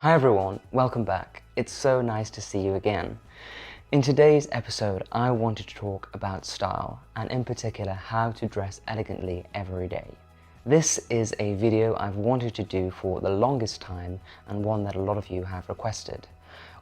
Hi everyone, welcome back. It's so nice to see you again. In today's episode, I wanted to talk about style, and in particular how to dress elegantly every day. This is a video I've wanted to do for the longest time and one that a lot of you have requested.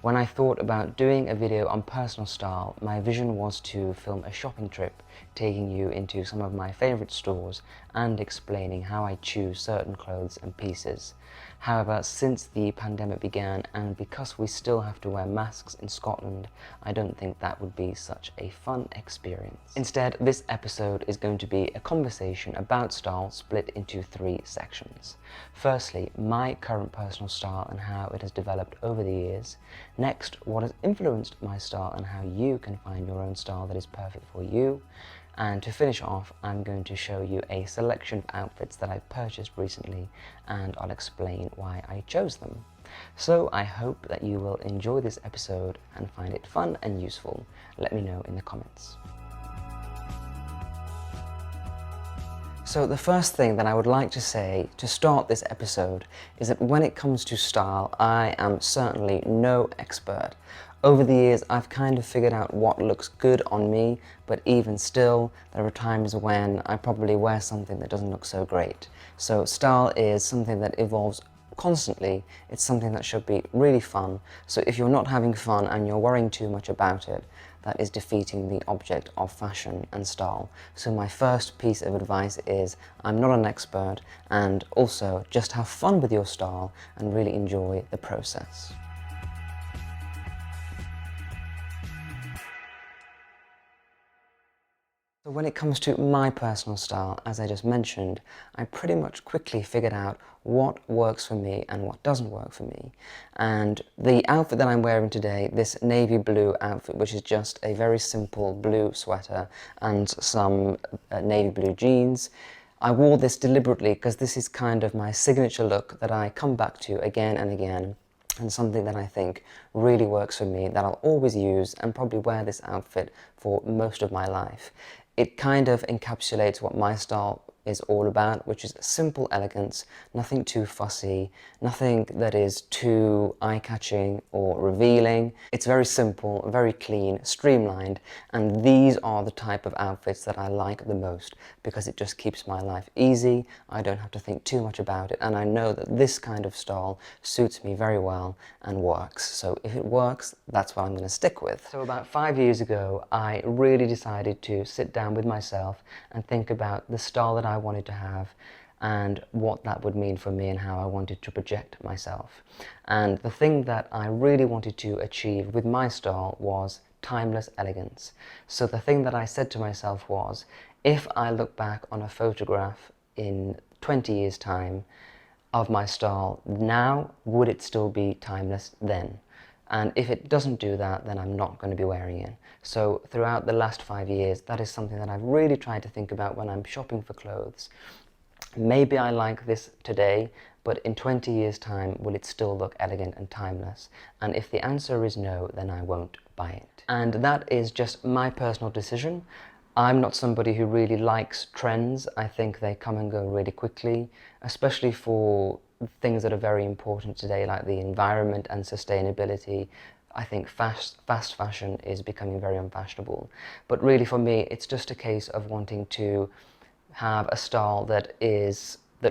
When I thought about doing a video on personal style, my vision was to film a shopping trip, taking you into some of my favourite stores and explaining how I choose certain clothes and pieces. However, since the pandemic began and because we still have to wear masks in Scotland, I don't think that would be such a fun experience. Instead, this episode is going to be a conversation about style split into three sections. Firstly, my current personal style and how it has developed over the years. Next, what has influenced my style and how you can find your own style that is perfect for you. And to finish off, I'm going to show you a selection of outfits that I purchased recently, and I'll explain why I chose them. So I hope that you will enjoy this episode and find it fun and useful. Let me know in the comments. So the first thing that I would like to say to start this episode is that when it comes to style, I am certainly no expert. Over the years, I've kind of figured out what looks good on me, but even still, there are times when I probably wear something that doesn't look so great. So style is something that evolves constantly. It's something that should be really fun. So if you're not having fun and you're worrying too much about it, that is defeating the object of fashion and style. So my first piece of advice is I'm not an expert, and also just have fun with your style and really enjoy the process. So when it comes to my personal style, as I just mentioned, I pretty much quickly figured out what works for me and what doesn't work for me. And the outfit that I'm wearing today, this navy blue outfit, which is just a very simple blue sweater and some navy blue jeans, I wore this deliberately because this is kind of my signature look that I come back to again and again, and something that I think really works for me, that I'll always use and probably wear this outfit for most of my life. It kind of encapsulates what my style is all about, which is simple elegance, nothing too fussy, nothing that is too eye-catching or revealing. It's very simple, very clean, streamlined, and these are the type of outfits that I like the most because it just keeps my life easy. I don't have to think too much about it, and I know that this kind of style suits me very well and works. So if it works, that's what I'm going to stick with. So about 5 years ago, I really decided to sit down with myself and think about the style that I wanted to have and what that would mean for me and how I wanted to project myself. And the thing that I really wanted to achieve with my style was timeless elegance. So the thing that I said to myself was, if I look back on a photograph in 20 years' time of my style now, would it still be timeless then? And if it doesn't do that, then I'm not going to be wearing it. So throughout the last 5 years, that is something that I've really tried to think about when I'm shopping for clothes. Maybe I like this today, but in 20 years' time, will it still look elegant and timeless? And if the answer is no, then I won't buy it. And that is just my personal decision. I'm not somebody who really likes trends. I think they come and go really quickly, especially for things that are very important today, like the environment and sustainability. I think fast fashion is becoming very unfashionable. But really for me, it's just a case of wanting to have a style that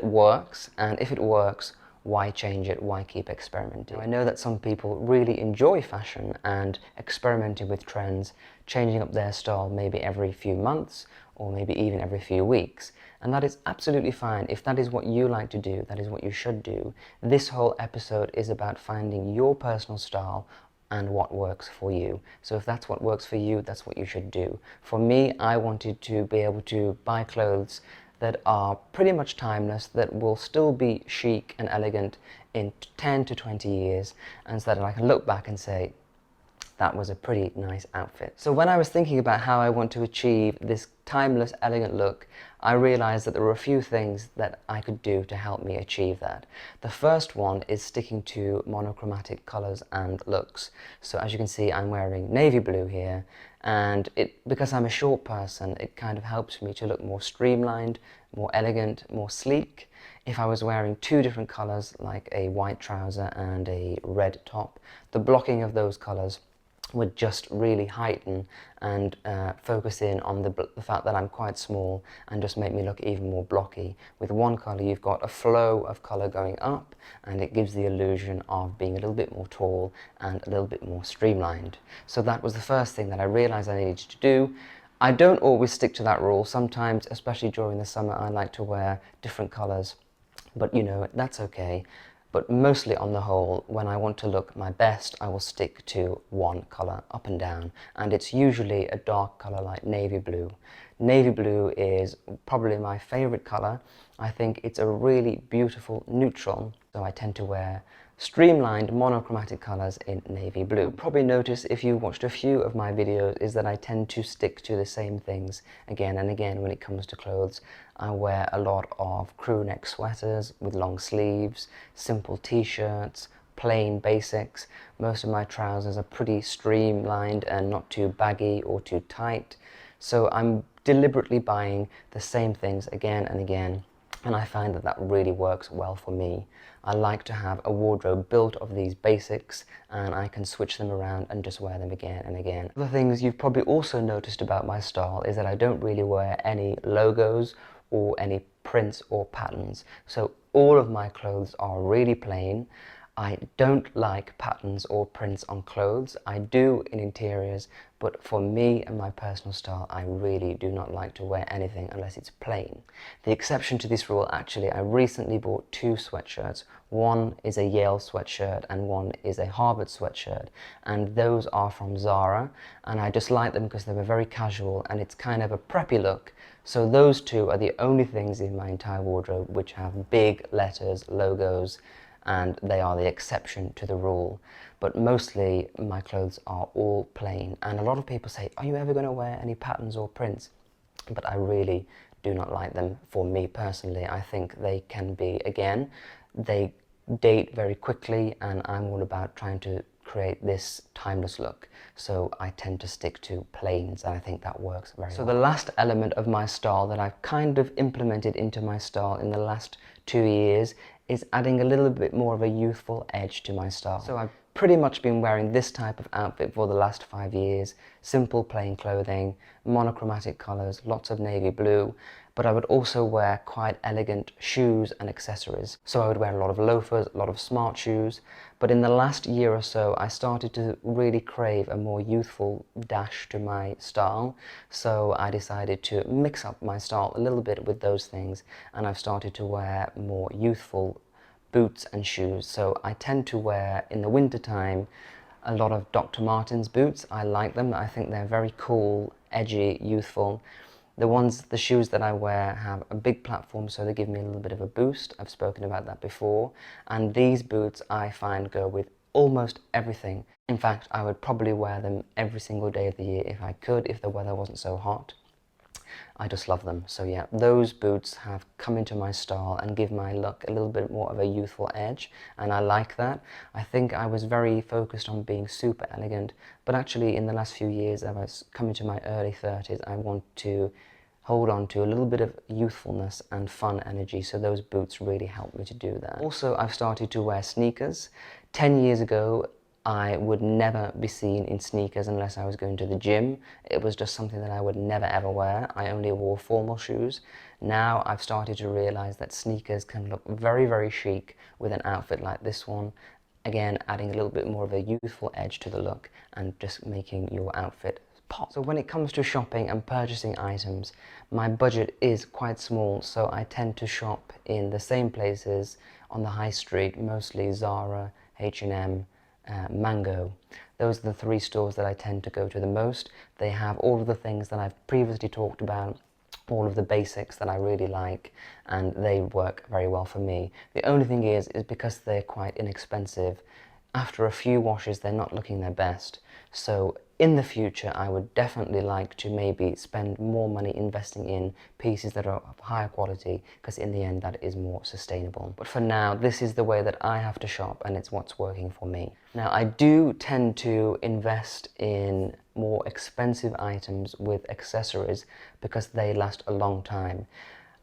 works, and if it works, why change it? Why keep experimenting? I know that some people really enjoy fashion and experimenting with trends, changing up their style maybe every few months or maybe even every few weeks. And that is absolutely fine. If that is what you like to do, that is what you should do. This whole episode is about finding your personal style and what works for you. So if that's what works for you, that's what you should do. For me, I wanted to be able to buy clothes that are pretty much timeless, that will still be chic and elegant in 10 to 20 years, and so that I can look back and say, that was a pretty nice outfit. So when I was thinking about how I want to achieve this timeless, elegant look, I realized that there were a few things that I could do to help me achieve that. The first one is sticking to monochromatic colors and looks. So as you can see, I'm wearing navy blue here, and because I'm a short person, it kind of helps me to look more streamlined, more elegant, more sleek. If I was wearing two different colors, like a white trouser and a red top, the blocking of those colors would just really heighten and focus in on the fact that I'm quite small and just make me look even more blocky. With one colour you've got a flow of colour going up, and it gives the illusion of being a little bit more tall and a little bit more streamlined. So that was the first thing that I realised I needed to do. I don't always stick to that rule. Sometimes, especially during the summer, I like to wear different colours, but you know, that's okay. But mostly on the whole, when I want to look my best, I will stick to one colour up and down, and it's usually a dark colour like navy blue. Navy blue is probably my favourite colour. I think it's a really beautiful neutral, so I tend to wear streamlined monochromatic colours in navy blue. You'll probably notice if you watched a few of my videos is that I tend to stick to the same things again and again when it comes to clothes. I wear a lot of crew neck sweaters with long sleeves, simple t-shirts, plain basics. Most of my trousers are pretty streamlined and not too baggy or too tight. So I'm deliberately buying the same things again and again, and I find that that really works well for me. I like to have a wardrobe built of these basics, and I can switch them around and just wear them again and again. Other things you've probably also noticed about my style is that I don't really wear any logos or any prints or patterns. So all of my clothes are really plain. I don't like patterns or prints on clothes. I do in interiors, but for me and my personal style, I really do not like to wear anything unless it's plain. The exception to this rule, actually, I recently bought two sweatshirts. One is a Yale sweatshirt and one is a Harvard sweatshirt, and those are from Zara, and I just like them because they were very casual and it's kind of a preppy look. So those two are the only things in my entire wardrobe which have big letters, logos, and they are the exception to the rule. But mostly my clothes are all plain, and a lot of people say, are you ever going to wear any patterns or prints? But I really do not like them. For me personally, I think they can be, again, they date very quickly, and I'm all about trying to create this timeless look, so I tend to stick to plains, and I think that works very well. So the last element of my style that I've kind of implemented into my style in the last 2 years is adding a little bit more of a youthful edge to my style. So I've pretty much been wearing this type of outfit for the last 5 years. Simple plain clothing, monochromatic colours, lots of navy blue, but I would also wear quite elegant shoes and accessories. So I would wear a lot of loafers, a lot of smart shoes, but in the last year or so I started to really crave a more youthful dash to my style, so I decided to mix up my style a little bit with those things, and I've started to wear more youthful boots and shoes. So I tend to wear, in the winter time, a lot of Dr. Martens boots. I like them. I think they're very cool, edgy, youthful. The shoes that I wear have a big platform, so they give me a little bit of a boost. I've spoken about that before. And these boots I find go with almost everything. In fact, I would probably wear them every single day of the year if I could, if the weather wasn't so hot. I just love them. So yeah, those boots have come into my style and give my look a little bit more of a youthful edge, and I like that. I think I was very focused on being super elegant, but actually in the last few years, as I was coming to my early 30s, I want to hold on to a little bit of youthfulness and fun energy, so those boots really help me to do that. Also, I've started to wear sneakers. 10 years ago, I would never be seen in sneakers unless I was going to the gym. It was just something that I would never ever wear. I only wore formal shoes. Now I've started to realize that sneakers can look very, very chic with an outfit like this one. Again, adding a little bit more of a youthful edge to the look and just making your outfit pop. So when it comes to shopping and purchasing items, my budget is quite small, so I tend to shop in the same places on the high street, mostly Zara, H&M, Mango. Those are the three stores that I tend to go to the most. They have all of the things that I've previously talked about, all of the basics that I really like, and they work very well for me. The only thing is because they're quite inexpensive, after a few washes they're not looking their best. So in the future I would definitely like to maybe spend more money investing in pieces that are of higher quality, because in the end that is more sustainable. But for now, this is the way that I have to shop, and it's what's working for me. Now, I do tend to invest in more expensive items with accessories because they last a long time.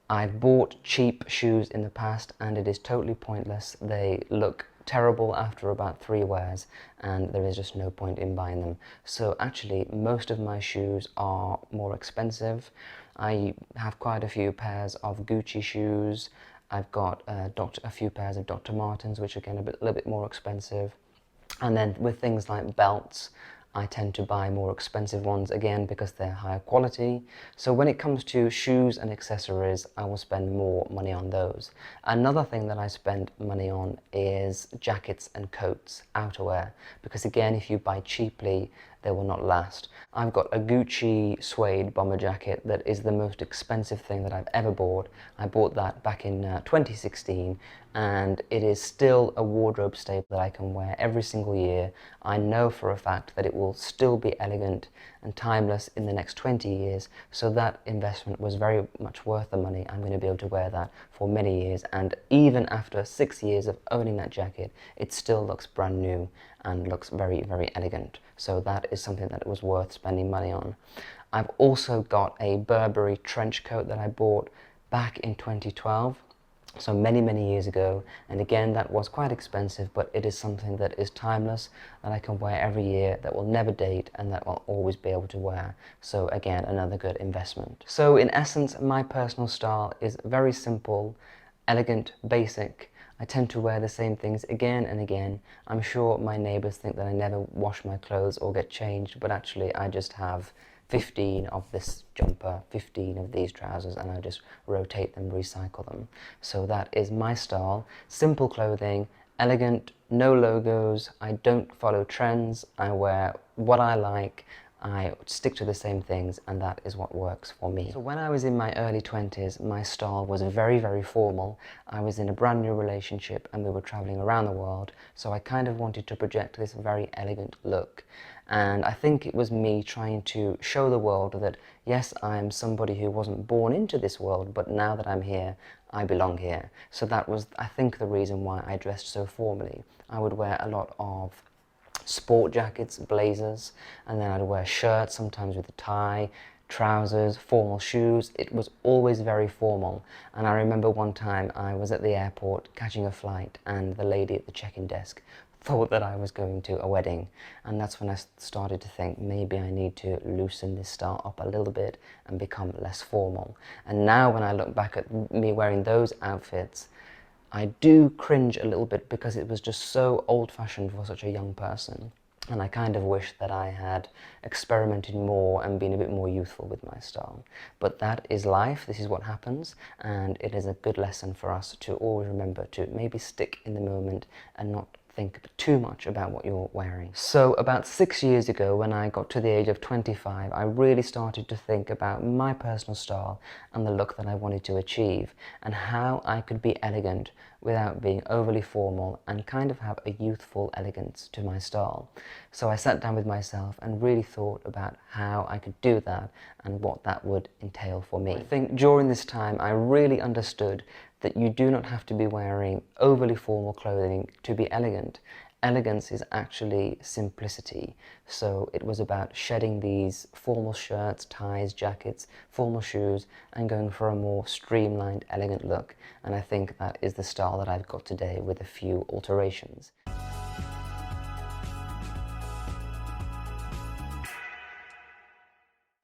I've bought cheap shoes in the past and it is totally pointless. They look terrible after about 3 wears and there is just no point in buying them. So actually most of my shoes are more expensive. I have quite a few pairs of Gucci shoes. I've got a few pairs of Dr. Martens, which are again a little bit more expensive. And then with things like belts, I tend to buy more expensive ones again because they're higher quality. So when it comes to shoes and accessories, I will spend more money on those. Another thing that I spend money on is jackets and coats, outerwear, because again, if you buy cheaply, they will not last. I've got a Gucci suede bomber jacket that is the most expensive thing that I've ever bought. I bought that back in 2016 and it is still a wardrobe staple that I can wear every single year. I know for a fact that it will still be elegant and timeless in the next 20 years, so that investment was very much worth the money. I'm going to be able to wear that for many years, and even after 6 years of owning that jacket, it still looks brand new and looks very, very elegant. So that is something that was worth spending money on. I've also got a Burberry trench coat that I bought back in 2012. So many years ago, and again that was quite expensive, but it is something that is timeless, that I can wear every year, that will never date, and that I'll always be able to wear. So again, another good investment. So in essence, my personal style is very simple, elegant, basic. I tend to wear the same things again and again. I'm sure my neighbours think that I never wash my clothes or get changed, but actually I just have 15 of this jumper, 15 of these trousers, and I just rotate them, recycle them. So that is my style. Simple clothing, elegant, no logos. I don't follow trends. I wear what I like. I stick to the same things, and that is what works for me. So when I was in my early 20s, my style was very formal. I was in a brand new relationship and we were traveling around the world, so I kind of wanted to project this very elegant look. And I think it was me trying to show the world that, yes, I'm somebody who wasn't born into this world, but now that I'm here, I belong here. So that was, I think, the reason why I dressed so formally. I would wear a lot of sport jackets, blazers, and then I'd wear shirts, sometimes with a tie, trousers, formal shoes. It was always very formal. And I remember one time I was at the airport catching a flight and the lady at the check-in desk thought that I was going to a wedding, and that's when I started to think maybe I need to loosen this style up a little bit and become less formal. And now when I look back at me wearing those outfits, I do cringe a little bit because it was just so old-fashioned for such a young person. And I kind of wish that I had experimented more and been a bit more youthful with my style. But that is life, this is what happens, and it is a good lesson for us to always remember to maybe stick in the moment and not think too much about what you're wearing. So about 6 years ago, when I got to the age of 25, I really started to think about my personal style and the look that I wanted to achieve, and how I could be elegant without being overly formal and kind of have a youthful elegance to my style. So I sat down with myself and really thought about how I could do that and what that would entail for me. I think during this time I really understood that you do not have to be wearing overly formal clothing to be elegant. Elegance is actually simplicity. So it was about shedding these formal shirts, ties, jackets, formal shoes, and going for a more streamlined, elegant look. And I think that is the style that I've got today with a few alterations.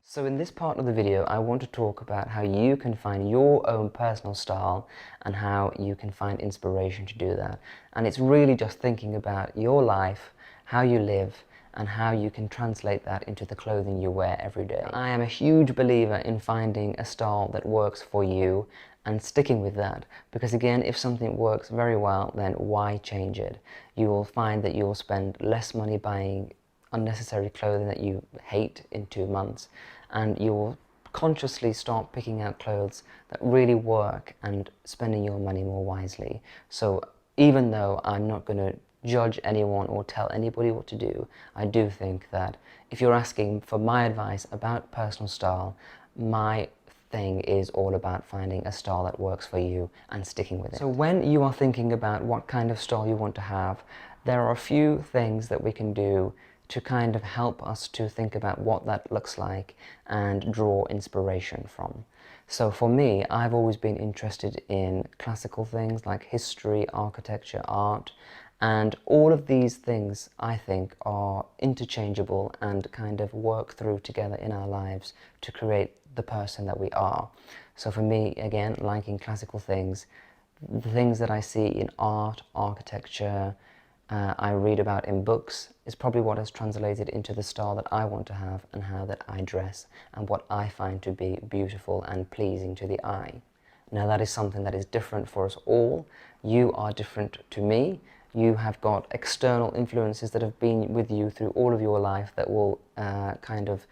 So in this part of the video, I want to talk about how you can find your own personal style and how you can find inspiration to do that. And it's really just thinking about your life, how you live, and how you can translate that into the clothing you wear every day. I am a huge believer in finding a style that works for you and sticking with that, because again, if something works very well, then why change it? You will find that you will spend less money buying unnecessary clothing that you hate in 2 months, and you will consciously start picking out clothes that really work and spending your money more wisely. So even though I'm not going to judge anyone or tell anybody what to do. I do think that if you're asking for my advice about personal style, my thing is all about finding a style that works for you and sticking with it. So when you are thinking about what kind of style you want to have, there are a few things that we can do to kind of help us to think about what that looks like and draw inspiration from. So for me, I've always been interested in classical things like history, architecture, art, and all of these things I think are interchangeable and kind of work through together in our lives to create the person that we are. So for me, again, liking classical things, the things that I see in art, architecture, I read about in books is probably what has translated into the style that I want to have and how that I dress and what I find to be beautiful and pleasing to the eye. Now that is something that is different for us all. You are different to me. You have got external influences that have been with you through all of your life that will kind of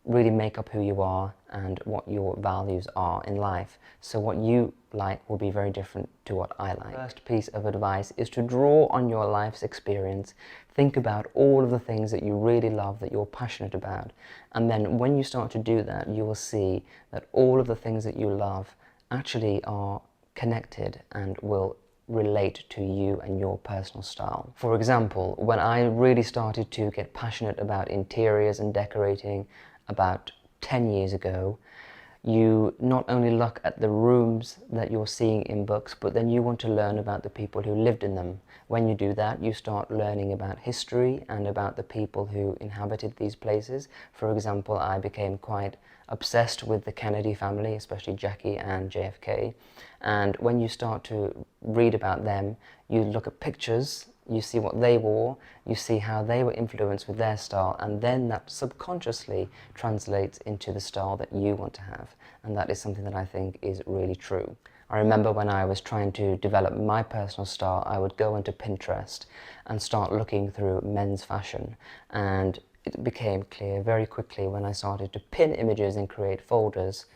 really make up who you are and what your values are in life. So what you like will be very different to what I like. First piece of advice is to draw on your life's experience. Think about all of the things that you really love, that you're passionate about. And then when you start to do that, you will see that all of the things that you love actually are connected and will relate to you and your personal style. For example, when I really started to get passionate about interiors and decorating about 10 years ago, you not only look at the rooms that you're seeing in books, but then you want to learn about the people who lived in them. When you do that, you start learning about history and about the people who inhabited these places. For example, I became quite obsessed with the Kennedy family, especially Jackie and JFK. And when you start to read about them, you look at pictures, you see what they wore, you see how they were influenced with their style, and then that subconsciously translates into the style that you want to have. And that is something that I think is really true. I remember when I was trying to develop my personal style, I would go onto Pinterest and start looking through men's fashion. And it became clear very quickly when I started to pin images and create folders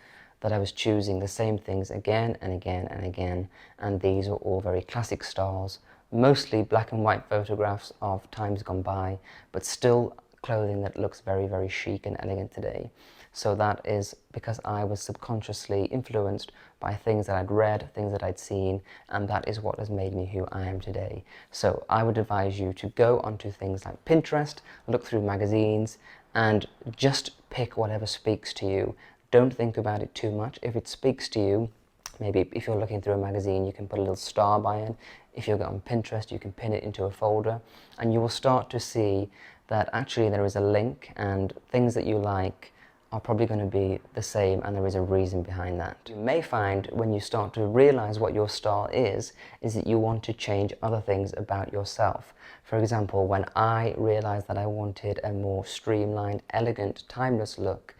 that I was choosing the same things again and again and again. And these were all very classic styles, mostly black and white photographs of times gone by, but still clothing that looks very, very chic and elegant today. So that is because I was subconsciously influenced by things that I'd read, things that I'd seen, and that is what has made me who I am today. So I would advise you to go onto things like Pinterest, look through magazines, and just pick whatever speaks to you. Don't think about it too much. If it speaks to you, maybe if you're looking through a magazine, you can put a little star by it. If you go on Pinterest, you can pin it into a folder, and you will start to see that actually there is a link, and things that you like are probably going to be the same, and there is a reason behind that. You may find when you start to realize what your style is that you want to change other things about yourself. For example, when I realized that I wanted a more streamlined, elegant, timeless look,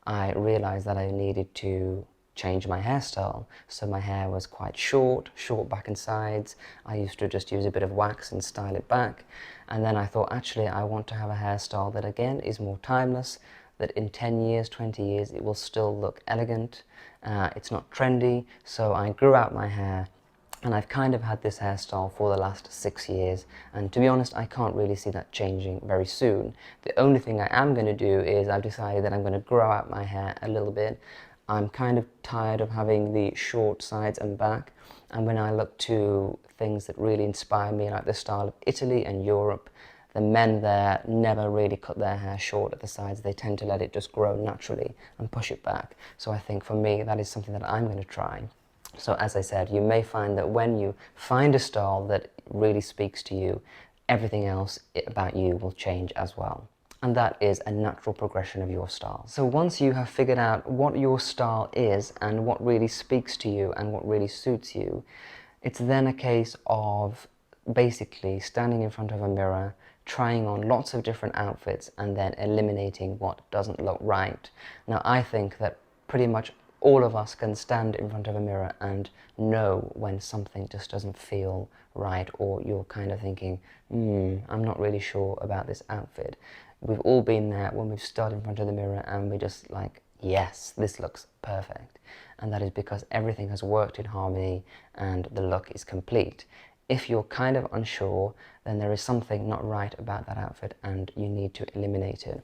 I realized that I needed to change my hairstyle. So my hair was quite short back and sides. I used to just use a bit of wax and style it back. And then I thought, actually, I want to have a hairstyle that again is more timeless, that in 10 years, 20 years, it will still look elegant. It's not trendy. So I grew out my hair, and I've kind of had this hairstyle for the last 6 years. And to be honest, I can't really see that changing very soon. The only thing I am going to do is I've decided that I'm going to grow out my hair a little bit. I'm kind of tired of having the short sides and back. And when I look to things that really inspire me, like the style of Italy and Europe, the men there never really cut their hair short at the sides. They tend to let it just grow naturally and push it back. So I think for me, that is something that I'm going to try. So as I said, you may find that when you find a style that really speaks to you, everything else about you will change as well. And that is a natural progression of your style. So once you have figured out what your style is and what really speaks to you and what really suits you, it's then a case of basically standing in front of a mirror, trying on lots of different outfits, and then eliminating what doesn't look right. Now, I think that pretty much all of us can stand in front of a mirror and know when something just doesn't feel right, or you're kind of thinking, I'm not really sure about this outfit. We've all been there when we've stood in front of the mirror and we're just like, yes, this looks perfect. And that is because everything has worked in harmony and the look is complete. If you're kind of unsure, then there is something not right about that outfit and you need to eliminate it.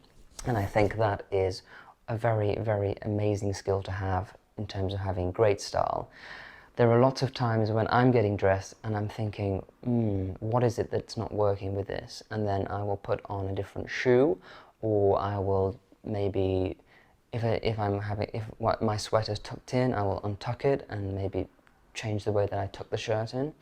And I think that is a very, very amazing skill to have in terms of having great style. There are lots of times when I'm getting dressed and I'm thinking, what is it that's not working with this? And then I will put on a different shoe, or I will maybe, if my sweater's tucked in, I will untuck it and maybe change the way that I tuck the shirt in.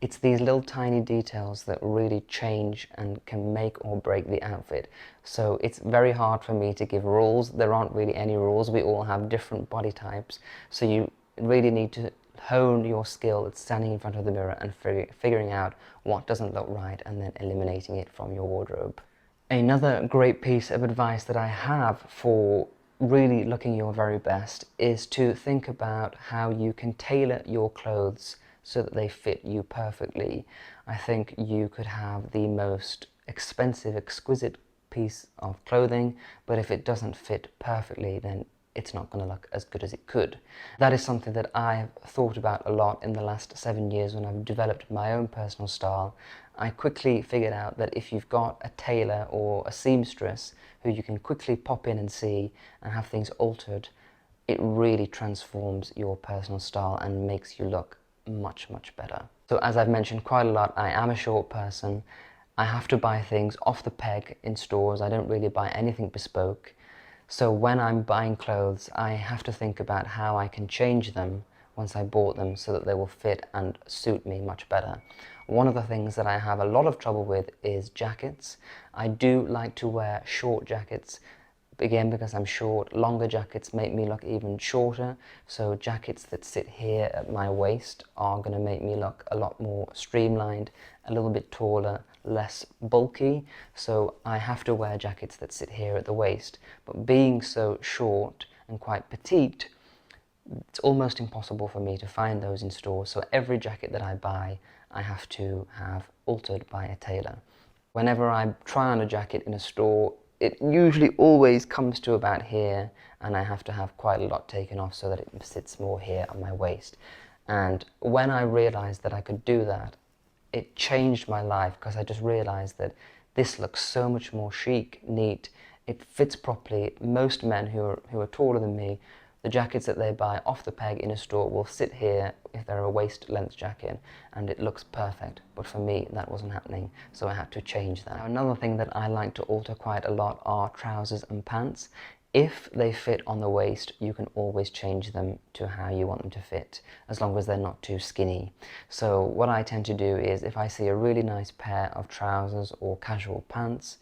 It's these little tiny details that really change and can make or break the outfit. So it's very hard for me to give rules. There aren't really any rules. We all have different body types. So you really need to hone your skill at standing in front of the mirror and figuring out what doesn't look right and then eliminating it from your wardrobe. Another great piece of advice that I have for really looking your very best is to think about how you can tailor your clothes so that they fit you perfectly. I think you could have the most expensive, exquisite piece of clothing, but if it doesn't fit perfectly, then it's not going to look as good as it could. That is something that I've thought about a lot in the last 7 years when I've developed my own personal style. I quickly figured out that if you've got a tailor or a seamstress who you can quickly pop in and see and have things altered, it really transforms your personal style and makes you look much, much better. So as I've mentioned quite a lot, I am a short person. I have to buy things off the peg in stores. I don't really buy anything bespoke. So when I'm buying clothes, I have to think about how I can change them once I bought them so that they will fit and suit me much better. One of the things that I have a lot of trouble with is jackets. I do like to wear short jackets, again because I'm short. Longer jackets make me look even shorter, so jackets that sit here at my waist are going to make me look a lot more streamlined, a little bit taller, less bulky, so I have to wear jackets that sit here at the waist. But being so short and quite petite, it's almost impossible for me to find those in stores, so every jacket that I buy I have to have altered by a tailor. Whenever I try on a jacket in a store, it usually always comes to about here, and I have to have quite a lot taken off so that it sits more here on my waist. And when I realized that I could do that, it changed my life, because I just realized that this looks so much more chic, neat, it fits properly. Most men who are taller than me, the jackets that they buy off the peg in a store will sit here if they're a waist length jacket, and it looks perfect. But for me, that wasn't happening, so I had to change that. Now, another thing that I like to alter quite a lot are trousers and pants. If they fit on the waist, you can always change them to how you want them to fit, as long as they're not too skinny. So what I tend to do is, if I see a really nice pair of trousers or casual pants,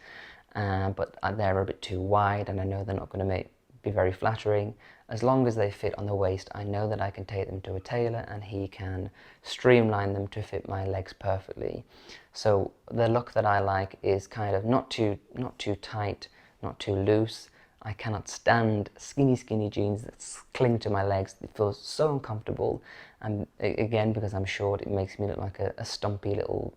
but they're a bit too wide and I know they're not going to be very flattering, as long as they fit on the waist, I know that I can take them to a tailor and he can streamline them to fit my legs perfectly. So the look that I like is kind of not too tight, not too loose. I cannot stand skinny jeans that cling to my legs. It feels so uncomfortable, and again, because I'm short, it makes me look like a stumpy little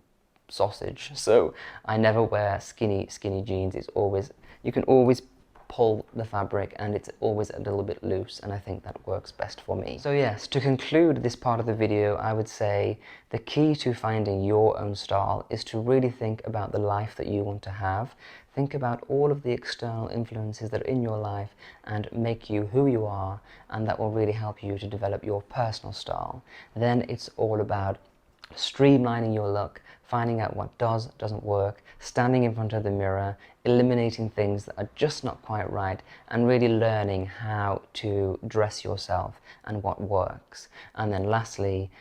sausage. So I never wear skinny jeans. It's always, you can always pull the fabric and it's always a little bit loose, and I think that works best for me. So yes, to conclude this part of the video, I would say the key to finding your own style is to really think about the life that you want to have. Think about all of the external influences that are in your life and make you who you are, and that will really help you to develop your personal style. Then it's all about streamlining your look, finding out what doesn't work, standing in front of the mirror, eliminating things that are just not quite right, and really learning how to dress yourself and what works. And then lastly,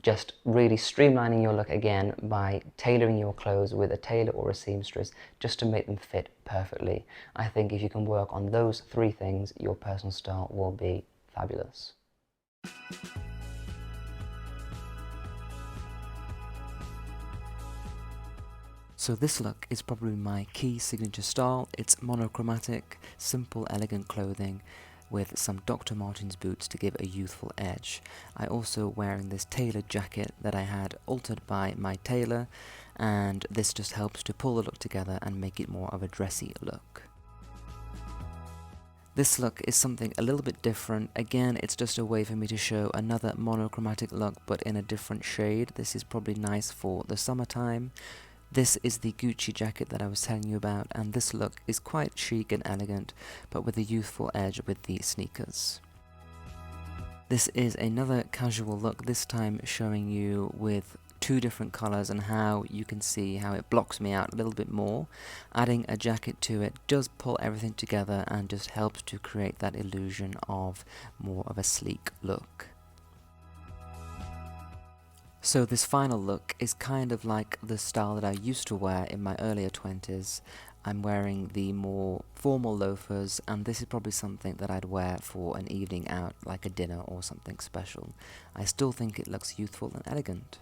just really streamlining your look again by tailoring your clothes with a tailor or a seamstress just to make them fit perfectly. I think if you can work on those 3 things, your personal style will be fabulous. So this look is probably my key signature style. It's monochromatic, simple, elegant clothing with some Dr. Martens boots to give a youthful edge. I also wearing this tailored jacket that I had altered by my tailor, and this just helps to pull the look together and make it more of a dressy look. This look is something a little bit different. Again, it's just a way for me to show another monochromatic look, but in a different shade. This is probably nice for the summertime. This is the Gucci jacket that I was telling you about, and this look is quite chic and elegant, but with a youthful edge with the sneakers. This is another casual look, this time showing you with two different colors and how you can see how it blocks me out a little bit more. Adding a jacket to it does pull everything together and just helps to create that illusion of more of a sleek look. So this final look is kind of like the style that I used to wear in my earlier 20s. I'm wearing the more formal loafers, and this is probably something that I'd wear for an evening out, like a dinner or something special. I still think it looks youthful and elegant.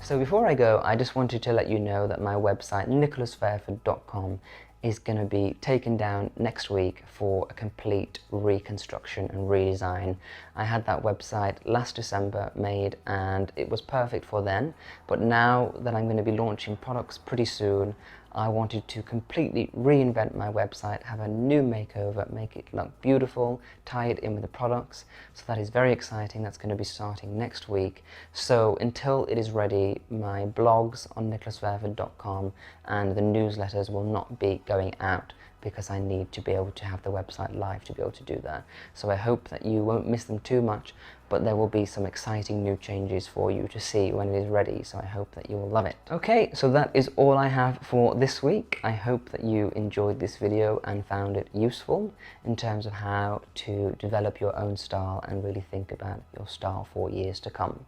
So before I go, I just wanted to let you know that my website, nicholasfairford.com, is going to be taken down next week for a complete reconstruction and redesign. I had that website last December made and it was perfect for then, but now that I'm going to be launching products pretty soon, I wanted to completely reinvent my website, have a new makeover, make it look beautiful, tie it in with the products. So that is very exciting. That's going to be starting next week. So until it is ready, my blogs on nicholasfairford.com and the newsletters will not be going out because I need to be able to have the website live to be able to do that. So I hope that you won't miss them too much, but there will be some exciting new changes for you to see when it is ready, so I hope that you will love it. Okay, so that is all I have for this week. I hope that you enjoyed this video and found it useful in terms of how to develop your own style and really think about your style for years to come.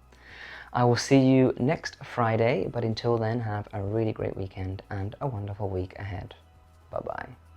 I will see you next Friday, but until then, have a really great weekend and a wonderful week ahead. Bye-bye.